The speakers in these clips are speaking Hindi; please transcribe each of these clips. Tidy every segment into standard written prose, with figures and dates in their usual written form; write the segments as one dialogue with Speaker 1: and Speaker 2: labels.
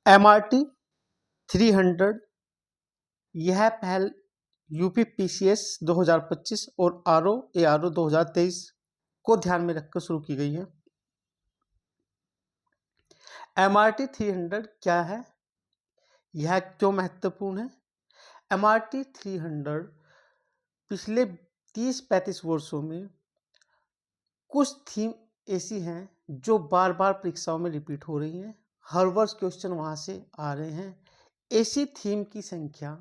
Speaker 1: MRT 300 यह पहल UPPCS 2025 और ARO 2023 को ध्यान में रखकर शुरू की गई है। MRT 300 क्या है, यह क्यों महत्वपूर्ण है? MRT 300 पिछले 30-35 वर्षों में कुछ थीम ऐसी हैं जो बार बार परीक्षाओं में रिपीट हो रही हैं, हर वर्ष क्वेश्चन वहाँ से आ रहे हैं। ऐसी थीम की संख्या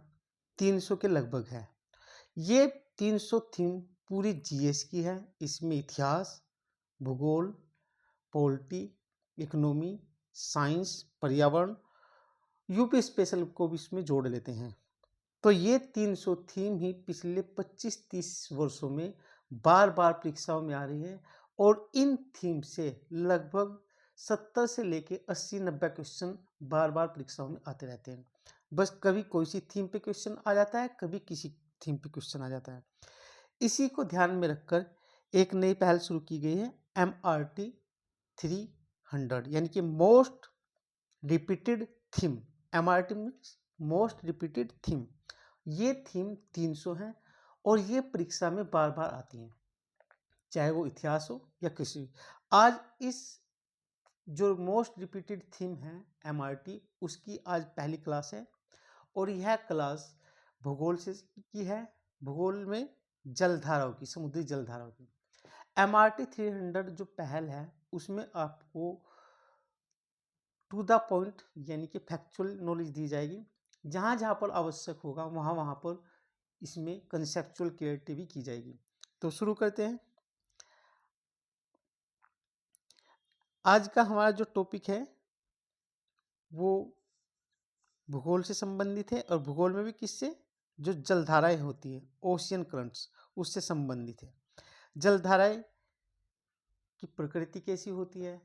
Speaker 1: 300 के लगभग है। ये 300 थीम पूरी GS की है। इसमें इतिहास, भूगोल, पॉलिटी, इकोनॉमी, साइंस, पर्यावरण, यूपी स्पेशल को भी इसमें जोड़ लेते हैं। तो ये 300 थीम ही पिछले 25-30 वर्षों में बार बार परीक्षाओं में आ रही है और इन थीम से लगभग 70 से लेके 80-90 क्वेश्चन बार बार परीक्षाओं में आते रहते हैं। बस कभी कोई सी थीम पे क्वेश्चन आ जाता है, कभी किसी थीम पे क्वेश्चन आ जाता है। इसी को ध्यान में रखकर एक नई पहल शुरू की गई है, MRT 300 यानी कि most repeated theme. MRT means most repeated theme. ये थीम 300 है और ये परीक्षा में बार बार आती हैं, चाहे वो इतिहास हो या किसी। आज इस जो मोस्ट रिपीटेड थीम है MRT, उसकी आज पहली क्लास है और यह क्लास भूगोल से की है। भूगोल में जलधाराओं की, समुद्री जलधाराओं की। MRT 300 जो पहल है उसमें आपको टू द पॉइंट यानी कि फैक्चुअल नॉलेज दी जाएगी। जहाँ जहाँ पर आवश्यक होगा वहाँ वहाँ पर इसमें कंसेप्चुअल क्लियरिटी भी की जाएगी। तो शुरू करते हैं। आज का हमारा जो टॉपिक है वो भूगोल से संबंधित है और भूगोल में भी किससे, जो जलधाराएं होती है, ओशियन करंट्स, उससे संबंधित है। जलधाराएं की प्रकृति कैसी होती है,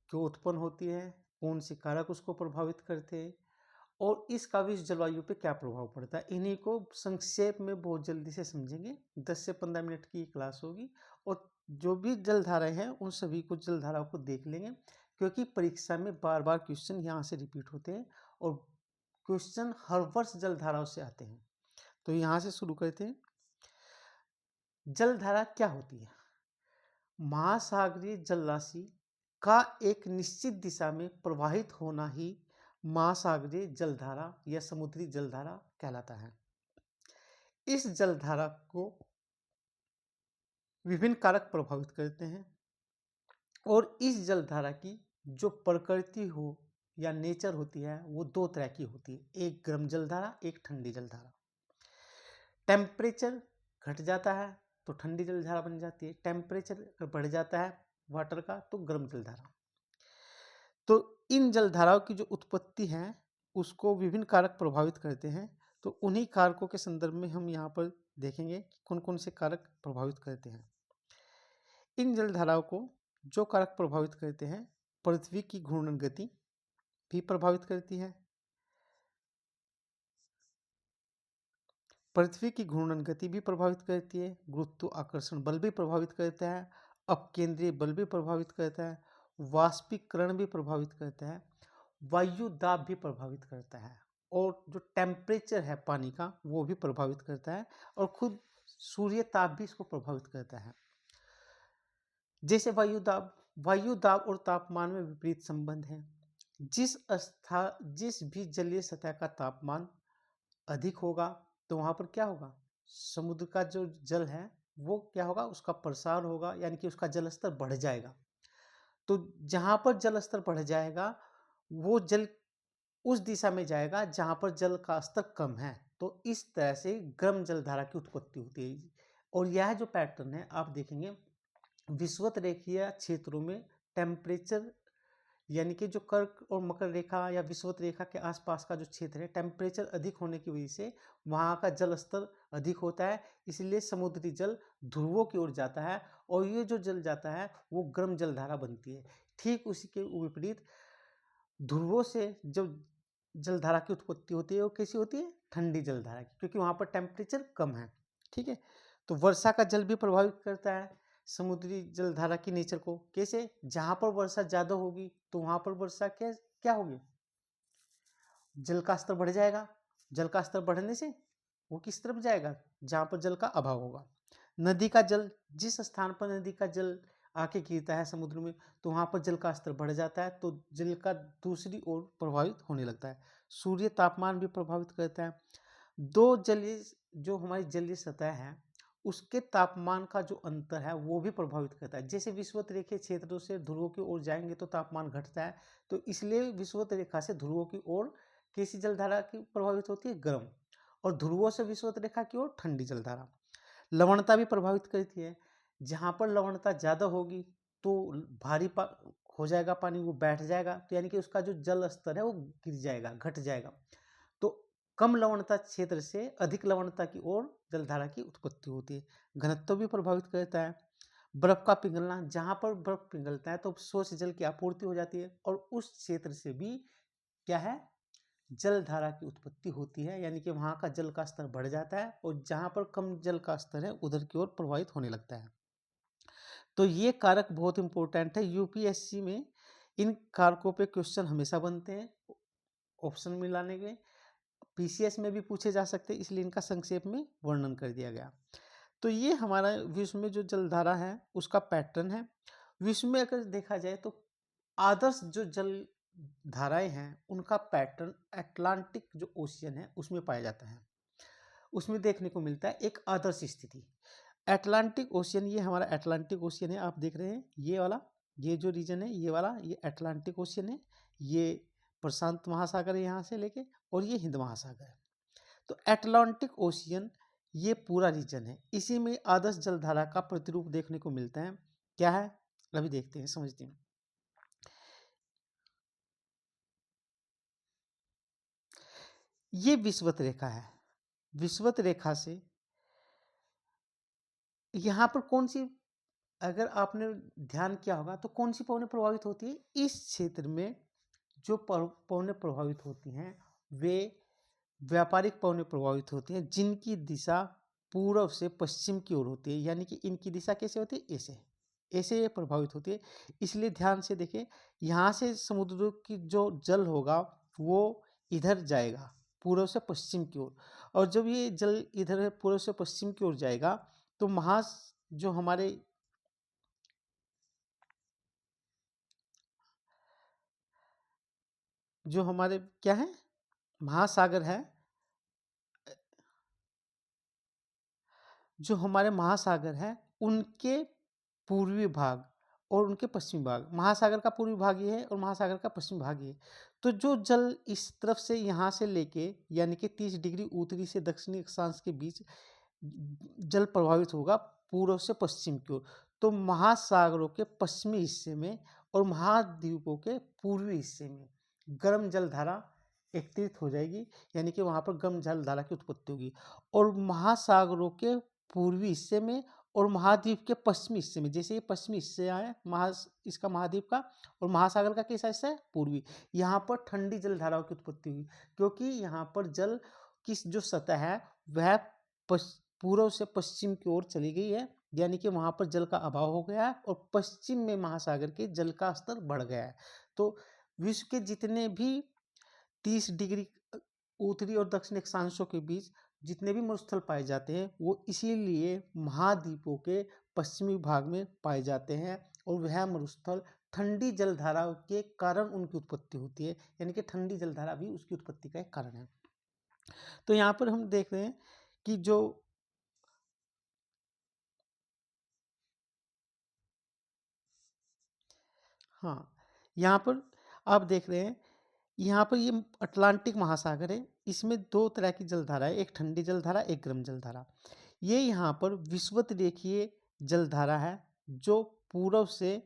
Speaker 1: क्यों उत्पन्न होती है, कौन से कारक उसको प्रभावित करते हैं और इसका भी जलवायु पे क्या प्रभाव पड़ता है, इन्हीं को संक्षेप में बहुत जल्दी से समझेंगे। 10 से 15 मिनट की क्लास होगी और जो भी जलधाराएं हैं उन सभी को, जलधाराओं को देख लेंगे, क्योंकि परीक्षा में बार बार क्वेश्चन यहाँ से रिपीट होते हैं और क्वेश्चन हर वर्ष जलधाराओं से आते हैं। तो यहाँ से शुरू करते हैं। जलधारा क्या होती है? महासागरीय जलराशि का एक निश्चित दिशा में प्रवाहित होना ही महासागरीय जलधारा या समुद्री जलधारा कहलाता है। इस जलधारा को विभिन्न कारक प्रभावित करते हैं और इस जलधारा की जो प्रकृति हो या नेचर होती है वो दो तरह की होती है, एक गर्म जलधारा, एक ठंडी जलधारा। टेम्परेचर घट जाता है तो ठंडी जलधारा बन जाती है, टेम्परेचर बढ़ जाता है वाटर का तो गर्म जलधारा। तो इन जलधाराओं की जो उत्पत्ति है उसको विभिन्न कारक प्रभावित करते हैं। तो उन्हीं कारकों के संदर्भ में हम यहाँ पर देखेंगे कि कौन कौन से कारक प्रभावित करते हैं। इन जलधाराओं को जो कारक प्रभावित करते हैं, पृथ्वी की घूर्णन गति भी प्रभावित करती है। पृथ्वी की घूर्णन गति भी प्रभावित करती है, गुरुत्वाकर्षण बल भी प्रभावित करता है, अपकेंद्रीय बल भी प्रभावित करता है, वाष्पीकरण भी प्रभावित करता है, वायु दाब भी प्रभावित करता है और जो टेम्परेचर है पानी का वो भी प्रभावित करता है और खुद सूर्य ताप भी इसको प्रभावित करता है। जैसे वायु दाब और तापमान में विपरीत संबंध है। जिस भी जलीय सतह का तापमान अधिक होगा तो वहां पर क्या होगा, समुद्र का जो जल है वो क्या होगा, उसका प्रसार होगा, यानी कि उसका जल स्तर बढ़ जाएगा। तो जहां पर जल स्तर बढ़ जाएगा वो जल उस दिशा में जाएगा जहां पर जल का स्तर कम है। तो इस तरह से गर्म जलधारा की उत्पत्ति होती है और यह जो पैटर्न है आप देखेंगे विषुवत रेखीय क्षेत्रों में टेम्परेचर यानी कि जो कर्क और मकर रेखा या विषुवत रेखा के आसपास का जो क्षेत्र है, टेम्परेचर अधिक होने की वजह से वहाँ का जल स्तर अधिक होता है, इसलिए समुद्री जल ध्रुवों की ओर जाता है और ये जो जल जाता है वो गर्म जलधारा बनती है। ठीक उसी के विपरीत ध्रुवों से जो जलधारा की उत्पत्ति होती है वो कैसी होती है, ठंडी जलधारा की, क्योंकि वहाँ पर टेम्परेचर कम है। ठीक है, तो वर्षा का जल भी प्रभावित करता है समुद्री जलधारा की नेचर को। कैसे, जहाँ पर वर्षा ज़्यादा होगी तो वहाँ पर वर्षा क्या क्या होगी, जल का स्तर बढ़ जाएगा। जल का स्तर बढ़ने से वो किस तरफ जाएगा? जहाँ पर जल का अभाव होगा। नदी का जल, जिस स्थान पर नदी का जल आके गिरता है समुद्र में, तो वहाँ पर जल का स्तर बढ़ जाता है, तो जल का दूसरी ओर प्रभावित होने लगता है। सूर्य तापमान भी प्रभावित करता है। दो जलीय, जो हमारी जलीय सतह है, उसके तापमान का जो अंतर है वो भी प्रभावित करता है। जैसे विषुवत रेखीय क्षेत्रों से ध्रुवों की ओर जाएंगे तो तापमान घटता है, तो इसलिए विषुवत रेखा से ध्रुवों की ओर कैसी जलधारा की प्रभावित होती है? गर्म। और ध्रुवों से विषुवत रेखा की ओर ठंडी जलधारा। लवणता भी प्रभावित करती है। जहाँ पर लवणता ज़्यादा होगी तो भारी हो जाएगा पानी, वो बैठ जाएगा, तो यानी कि उसका जो जल स्तर है वो गिर जाएगा, घट जाएगा। तो कम लवणता क्षेत्र से अधिक लवणता की ओर जलधारा की उत्पत्ति होती है। घनत्व भी प्रभावित करता है। बर्फ का पिघलना, जहाँ पर बर्फ पिघलता है तो स्वच्छ जल की आपूर्ति हो जाती है, और उस क्षेत्र से भी क्या है? जल धारा की उत्पत्ति होती है, यानी कि वहाँ का जल का स्तर बढ़ जाता है, और जहाँ पर कम जल का स्तर है उधर की ओर प्रभावित होने लगता है। तो ये कारक बहुत इंपॉर्टेंट है। यूपीएससी में इन कारकों पे क्वेश्चन हमेशा बनते हैं ऑप्शन मिलाने के। पीसीएस में भी पूछे जा सकते हैं, इसलिए इनका संक्षेप में वर्णन कर दिया गया। तो ये हमारा विश्व में जो जलधारा है उसका पैटर्न है। विश्व में अगर देखा जाए तो आदर्श जो जल धाराएं हैं उनका पैटर्न अटलांटिक जो ओशियन है उसमें पाया जाता है। उसमें देखने को मिलता है एक आदर्श स्थिति। अटलांटिक ओशियन, ये हमारा अटलांटिक ओशियन है, आप देख रहे हैं ये वाला, ये जो रीजन है ये वाला, ये अटलांटिक ओशियन है। ये प्रशांत महासागर है यहाँ से लेके, और ये हिंद महासागर है। तो अटलांटिक ओशियन ये पूरा रीजन है, इसी में आदर्श जलधारा का प्रतिरूप देखने को मिलता है। क्या है अभी देखते हैं, समझते हैं। ये विषुवत रेखा है। विषुवत रेखा से यहाँ पर कौन सी, अगर आपने ध्यान किया होगा तो कौन सी पवनें प्रभावित होती है इस क्षेत्र में? जो पवनें प्रभावित होती हैं वे व्यापारिक पवनें प्रभावित होती हैं, जिनकी दिशा पूर्व से पश्चिम की ओर होती है। यानी कि इनकी दिशा कैसे होती है? ऐसे ऐसे ये प्रभावित होती है। इसलिए ध्यान से देखें, यहाँ से समुद्र की जो जल होगा वो इधर जाएगा पूर्व से पश्चिम की ओर, और जब ये जल इधर पूर्व से पश्चिम की ओर जाएगा तो जो हमारे क्या है, महासागर है, जो हमारे महासागर है उनके पूर्वी भाग और उनके पश्चिमी भाग, महासागर का पूर्वी भाग ये है और महासागर का पश्चिमी भाग ये है। तो जो जल इस तरफ से यहाँ से लेके यानी कि 30 डिग्री उत्तरी से दक्षिणी अक्षांश के बीच जल प्रभावित होगा पूर्व से पश्चिम की ओर, तो महासागरों के पश्चिमी हिस्से में और महाद्वीपों के पूर्वी हिस्से में गर्म जल धारा एकत्रित हो जाएगी, यानी कि वहाँ पर गर्म जल धारा की उत्पत्ति होगी। और महासागरों के पूर्वी हिस्से में और महाद्वीप के पश्चिमी हिस्से में, जैसे ये पश्चिमी हिस्से है इसका महाद्वीप का, और महासागर का कैसा हिस्सा है? पूर्वी, यहाँ पर ठंडी जल धाराओं की उत्पत्ति हुई, क्योंकि यहाँ पर जल की जो सतह है वह पूर्व से पश्चिम की ओर चली गई है, यानी कि वहाँ पर जल का अभाव हो गया है और पश्चिम में महासागर के जल का स्तर बढ़ गया है। तो विश्व के जितने भी 30 डिग्री उत्तरी और दक्षिणी अक्षांशों के बीच जितने भी मरुस्थल पाए जाते हैं वो इसीलिए महाद्वीपों के पश्चिमी भाग में पाए जाते हैं, और वह मरुस्थल ठंडी जलधारा के कारण उनकी उत्पत्ति होती है, यानी कि ठंडी जलधारा भी उसकी उत्पत्ति का एक कारण है। तो यहाँ पर हम देख रहे हैं कि जो हाँ, यहाँ पर आप देख रहे हैं, यहाँ पर ये अटलांटिक महासागर है, इसमें दो तरह की जलधारा है, एक ठंडी जलधारा एक गर्म जलधारा। ये यहाँ पर विषुवत रेखीय जलधारा है जो पूर्व से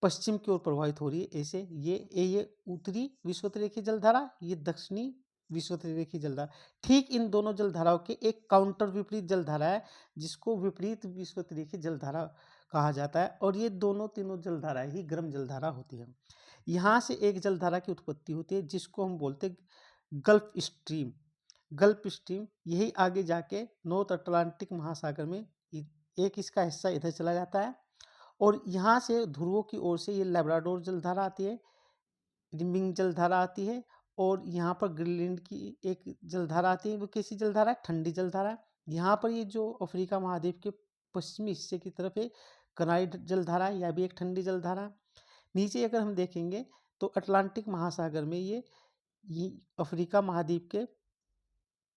Speaker 1: पश्चिम की ओर प्रवाहित हो रही है। ऐसे ये उत्तरी विषुवत रेखीय जलधारा, ये दक्षिणी विषुवत रेखीय जलधारा। ठीक इन दोनों जलधाराओं के एक काउंटर विपरीत जलधारा है जिसको विपरीत विषुवत रेखीय जलधारा कहा जाता है, और ये दोनों तीनों जलधारा ही गर्म जलधारा होती है। यहाँ से एक जलधारा की उत्पत्ति होती है जिसको हम बोलते हैं गल्फ स्ट्रीम। गल्फ स्ट्रीम यही आगे जाके नॉर्थ अटलांटिक महासागर में एक इसका हिस्सा इधर चला जाता है, और यहाँ से ध्रुवों की ओर से ये लैब्राडोर जलधारा आती है, रिम्बिंग जलधारा आती है, और यहाँ पर ग्रीनलैंड की एक जलधारा आती है, वो कैसी जलधारा है? ठंडी जलधारा है। यहाँ पर ये जो अफ्रीका महाद्वीप के पश्चिमी हिस्से की तरफ एक कनारी जलधारा है, यह भी एक ठंडी जलधारा है। नीचे अगर हम देखेंगे तो अटलांटिक महासागर में ये अफ्रीका महाद्वीप के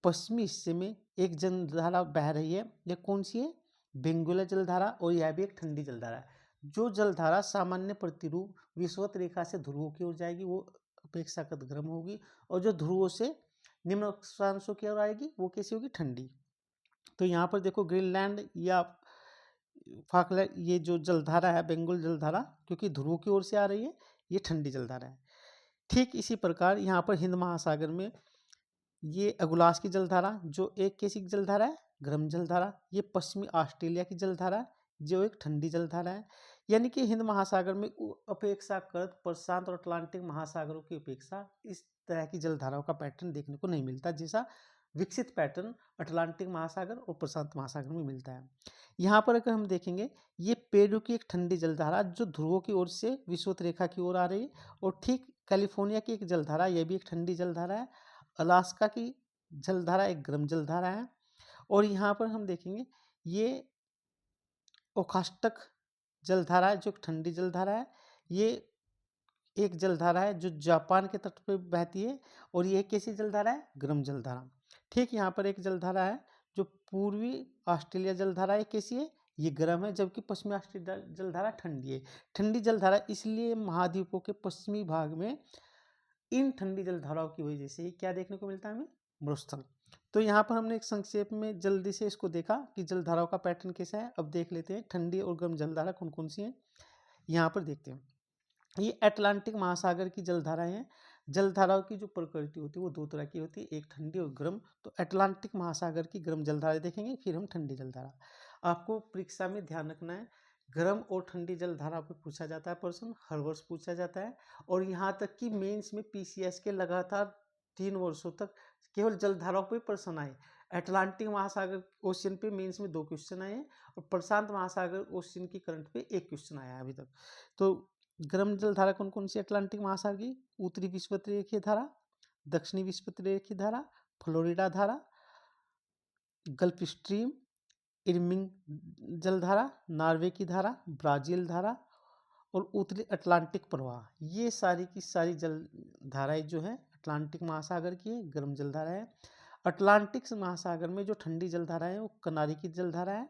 Speaker 1: पश्चिमी हिस्से में एक जलधारा बह रही है। यह कौन सी है? बेंगुला जलधारा, और यह भी एक ठंडी जलधारा है। जो जलधारा सामान्य प्रतिरूप विषुवत रेखा से ध्रुवों की ओर जाएगी वो अपेक्षाकृत गर्म होगी, और जो ध्रुवों से निम्न अक्षांशों की ओर आएगी वो कैसी होगी? ठंडी। तो यहाँ पर देखो ग्रीनलैंड या फाकलैंड, ये जो जलधारा है बेंगुल जलधारा, क्योंकि ध्रुवों की ओर से आ रही है, ये ठंडी जलधारा है। ठीक इसी प्रकार यहाँ पर हिंद महासागर में ये अगुलास की जलधारा, जो एक कैसी जलधारा है? गर्म जलधारा। ये पश्चिमी ऑस्ट्रेलिया की जलधारा है, जो एक ठंडी जलधारा है। यानी कि हिंद महासागर में अपेक्षाकृत प्रशांत और अटलांटिक महासागरों की अपेक्षा इस तरह की जलधाराओं का पैटर्न देखने को नहीं मिलता, जैसा विकसित पैटर्न अटलांटिक महासागर और प्रशांत महासागर में मिलता है। यहाँ पर अगर हम देखेंगे, ये पेरू की एक ठंडी जलधारा जो ध्रुवों की ओर से विषुवत रेखा की ओर आ रही है, और ठीक कैलिफोर्निया की एक जलधारा, यह भी एक ठंडी जलधारा है। अलास्का की जलधारा एक गर्म जलधारा है। और यहाँ पर हम देखेंगे ये ओकास्टक जलधारा है, जो ठंडी जलधारा है। ये एक जलधारा है जो जापान के तट पर बहती है, और ये कैसी जलधारा है? गर्म जलधारा। ठीक यहाँ पर एक जलधारा है जो पूर्वी ऑस्ट्रेलिया जलधारा है, कैसी है? ये गर्म है, जबकि पश्चिमी ऑस्ट्रेलिया जलधारा ठंडी है। ठंडी जलधारा इसलिए महाद्वीपों के पश्चिमी भाग में इन ठंडी जलधाराओं की वजह से क्या देखने को मिलता है हमें? मरुस्थल। तो यहाँ पर हमने एक संक्षेप में जल्दी से इसको देखा कि जलधाराओं का पैटर्न कैसा है। अब देख लेते हैं ठंडी और गर्म जलधारा कौन कौन सी हैं। यहाँ पर देखते हैं, ये अटलांटिक महासागर की जलधाराएं हैं। जलधाराओं की जो प्रकृति होती है वो दो तरह की होती है, एक ठंडी और गर्म। तो अटलांटिक महासागर की गर्म जलधारा देखेंगे, फिर हम ठंडी जलधारा। आपको परीक्षा में ध्यान रखना है, गर्म और ठंडी जलधारा पर पूछा जाता है प्रश्न, हर वर्ष पूछा जाता है। और यहाँ तक कि मेंस में पीसीएस के लगातार 3 वर्षों तक केवल जलधाराओं पर प्रश्न आए। अटलांटिक महासागर ओशियन पे मेंस में 2 क्वेश्चन आए हैं, और प्रशांत महासागर ओशियन की करंट पे 1 क्वेश्चन आया है अभी तक। तो गर्म जलधारा कौन कौन सी? अटलांटिक महासागर की उत्तरी विषुवत धारा, दक्षिणी विषुवत धारा, फ्लोरिडा धारा, गल्फ स्ट्रीम, इर्मिंग जलधारा, नॉर्वे की धारा, ब्राजील धारा, और उत्तरी अटलांटिक प्रवाह। ये सारी की सारी जलधाराएं जो है अटलांटिक महासागर की है, गर्म जलधारा है। अटलांटिक महासागर में जो ठंडी जलधारा है वो कनारी की जलधारा है,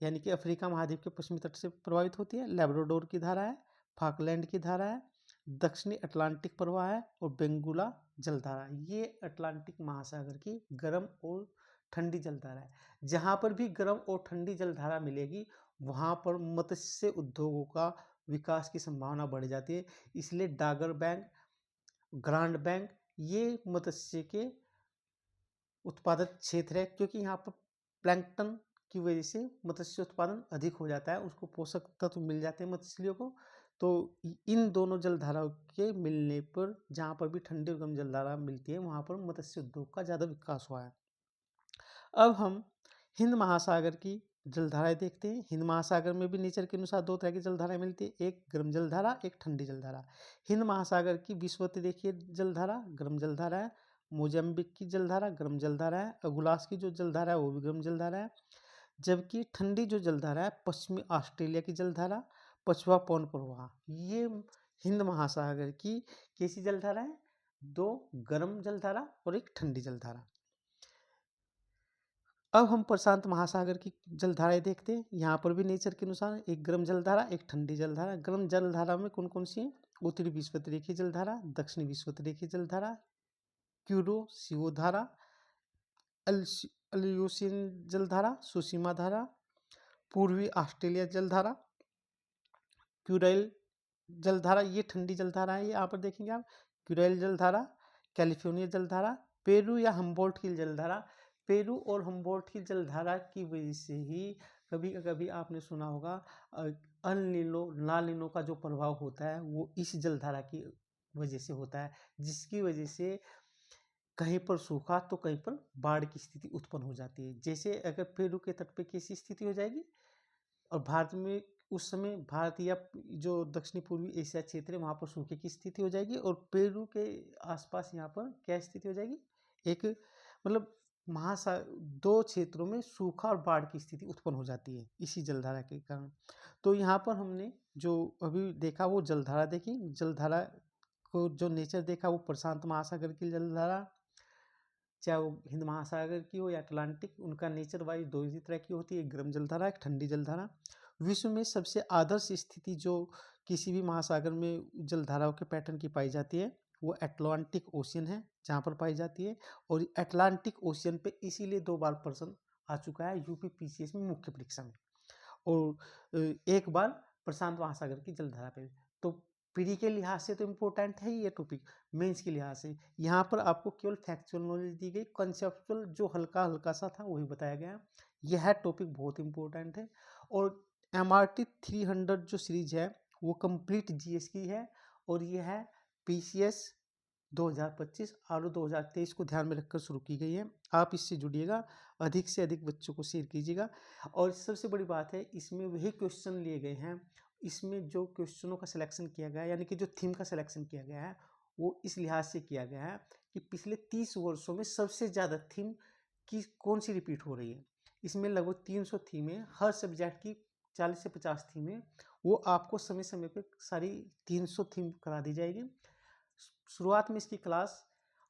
Speaker 1: यानी कि अफ्रीका महाद्वीप के पश्चिमी तट से प्रभावित होती है। लेब्राडोर की धारा है, फाकलैंड की धारा है, दक्षिणी अटलांटिक प्रवाह है, और बेंगुला जलधारा। ये अटलांटिक महासागर की गर्म और ठंडी जलधारा है। जहाँ पर भी गर्म और ठंडी जलधारा मिलेगी वहाँ पर मत्स्य उद्योगों का विकास की संभावना बढ़ जाती है। इसलिए डागर बैंक, ग्रांड बैंक ये मत्स्य के उत्पादक क्षेत्र है, क्योंकि यहाँ पर प्लैंकटन की वजह से मत्स्य उत्पादन अधिक हो जाता है, उसको पोषक तत्व मिल जाते हैं मछलियों को। तो इन दोनों जलधाराओं के मिलने पर जहाँ पर भी ठंडी और गर्म जलधारा मिलती है वहाँ पर मत्स्य उद्योग का ज़्यादा विकास हुआ है। अब हम हिंद महासागर की जलधाराएं देखते हैं। हिंद महासागर में भी नेचर के अनुसार 2 तरह की जलधाराएं मिलती है, एक गर्म जलधारा, एक ठंडी जलधारा। हिंद महासागर की विषुवत रेखीय जलधारा गर्म जलधारा है, मोजाम्बिक की जलधारा गर्म जलधारा है, अगुलास की जो जलधारा है वो भी गर्म जलधारा है। जबकि ठंडी जो जलधारा है पश्चिमी ऑस्ट्रेलिया की जलधारा, पछुआ पवन प्रवाह, ये हिंद महासागर की कैसी जलधारा है? 2 गर्म जलधारा और एक ठंडी जलधारा। अब हम प्रशांत महासागर की जलधाराएं देखते हैं। यहाँ पर भी नेचर के अनुसार एक गर्म जलधारा, एक ठंडी जलधारा। गर्म जलधारा में कौन कौन सी है? उत्तरी विषुवत रेखीय जलधारा, दक्षिणी विषुवत रेखीय जलधारा, क्यूरो धारा, अलियूसिन जलधारा, सुसीमा धारा, पूर्वी ऑस्ट्रेलिया जलधारा, क्यूरेल जलधारा। ये ठंडी जलधारा है, यहाँ पर देखेंगे आप, क्यूरेल जलधारा, कैलिफोर्निया जलधारा, पेरू या हम्बोल्ट की जलधारा। पेरू और हम्बोल्ट की जलधारा की वजह से ही कभी कभी आपने सुना होगा अल नीनो ला नीनो का जो प्रभाव होता है वो इस जलधारा की वजह से होता है, जिसकी वजह से कहीं पर सूखा तो कहीं पर बाढ़ की स्थिति उत्पन्न हो जाती है। जैसे अगर पेरू के तट पे कैसी स्थिति हो जाएगी, और भारत में उस समय भारत या जो दक्षिणी पूर्वी एशिया क्षेत्र है वहाँ पर सूखे की स्थिति हो जाएगी और पेरू के आसपास यहाँ पर क्या स्थिति हो जाएगी, एक मतलब महासा 2 क्षेत्रों में सूखा और बाढ़ की स्थिति उत्पन्न हो जाती है इसी जलधारा के कारण। तो यहाँ पर हमने जो अभी देखा वो जलधारा देखी, जलधारा को जो नेचर देखा वो प्रशांत महासागर की जलधारा, चाहे वो हिंद महासागर की हो या अटलांटिक, उनका नेचर वाइज दो ही तरह की होती है, एक गर्म जलधारा, एक ठंडी जलधारा। विश्व में सबसे आदर्श स्थिति जो किसी भी महासागर में जलधाराओं के पैटर्न की पाई जाती है वो अटलांटिक ओशियन है, जहाँ पर पाई जाती है। और अटलांटिक ओशियन पे इसीलिए 2 बार प्रश्न आ चुका है यूपी पीसीएस में मुख्य परीक्षा में, और एक बार प्रशांत महासागर की जलधारा पे। तो पीढ़ी के लिहाज से तो इम्पोर्टेंट है ही ये टॉपिक, मेंस के लिहाज से यहाँ पर आपको केवल फैक्चुअल नॉलेज दी गई, कंसेप्चुअल जो हल्का हल्का सा था वही बताया गया। यह टॉपिक बहुत इंपॉर्टेंट है। और MRT 300 जो सीरीज है वो कंप्लीट जीएस की है, और यह है पीसीएस 2025 और 2023 को ध्यान में रखकर शुरू की गई है। आप इससे जुड़िएगा, अधिक से अधिक बच्चों को शेयर कीजिएगा। और सबसे बड़ी बात है इसमें वही क्वेश्चन लिए गए हैं, इसमें जो क्वेश्चनों का सिलेक्शन किया गया है यानी कि जो थीम का सिलेक्शन किया गया है वो इस लिहाज से किया गया है कि पिछले 30 वर्षों में सबसे ज़्यादा थीम की कौन सी रिपीट हो रही है। इसमें लगभग 300 थीमें, हर सब्जेक्ट की 40 से 50 थीमें, वो आपको समय समय पर सारी 300 थीम करा दी जाएगी। शुरुआत में इसकी क्लास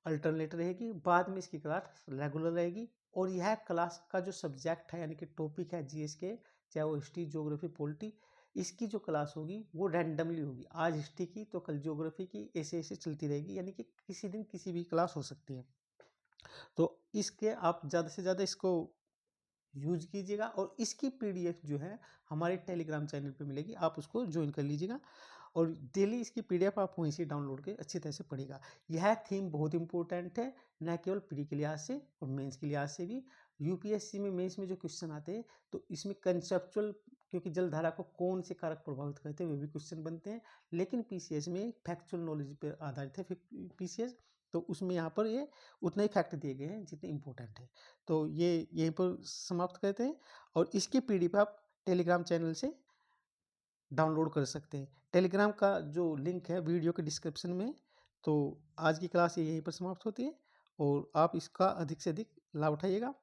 Speaker 1: अल्टरनेट रहेगी, बाद में इसकी क्लास रेगुलर रहेगी। और यह क्लास का जो सब्जेक्ट है यानी कि टॉपिक है जीएस के, चाहे वो हिस्ट्री, ज्योग्राफी, पॉलिटी, इसकी जो क्लास होगी वो रैंडमली होगी। आज हिस्ट्री की तो कल ज्योग्राफी की, ऐसे ऐसे चलती रहेगी, यानी कि किसी दिन किसी भी क्लास हो सकती है। तो इसके आप ज़्यादा से ज़्यादा इसको यूज कीजिएगा। और इसकी पीडीएफ जो है हमारे टेलीग्राम चैनल पे मिलेगी, आप उसको ज्वाइन कर लीजिएगा और डेली इसकी पीडीएफ आप वहीं से डाउनलोड के अच्छी तरह से पढ़ेगा। यह थीम बहुत इंपॉर्टेंट है, न केवल प्री के लिहाज से और मेंस के लिहाज से भी। यूपीएससी में मेंस में जो क्वेश्चन आते हैं तो इसमें कंसेप्चुअल, क्योंकि जलधारा को कौन से कारक प्रभावित करते हैं वे भी क्वेश्चन बनते हैं, लेकिन पीसीएस में फैक्चुअल नॉलेज पर आधारित है पीसीएस। तो उसमें यहाँ पर ये उतने ही फैक्ट दिए गए हैं जितने इंपॉर्टेंट है। तो ये यहीं पर समाप्त करते हैं, और इसकी पीडीएफ आप टेलीग्राम चैनल से डाउनलोड कर सकते हैं। टेलीग्राम का जो लिंक है वीडियो के डिस्क्रिप्शन में। तो आज की क्लास यहीं पर समाप्त होती है और आप इसका अधिक से अधिक लाभ उठाइएगा।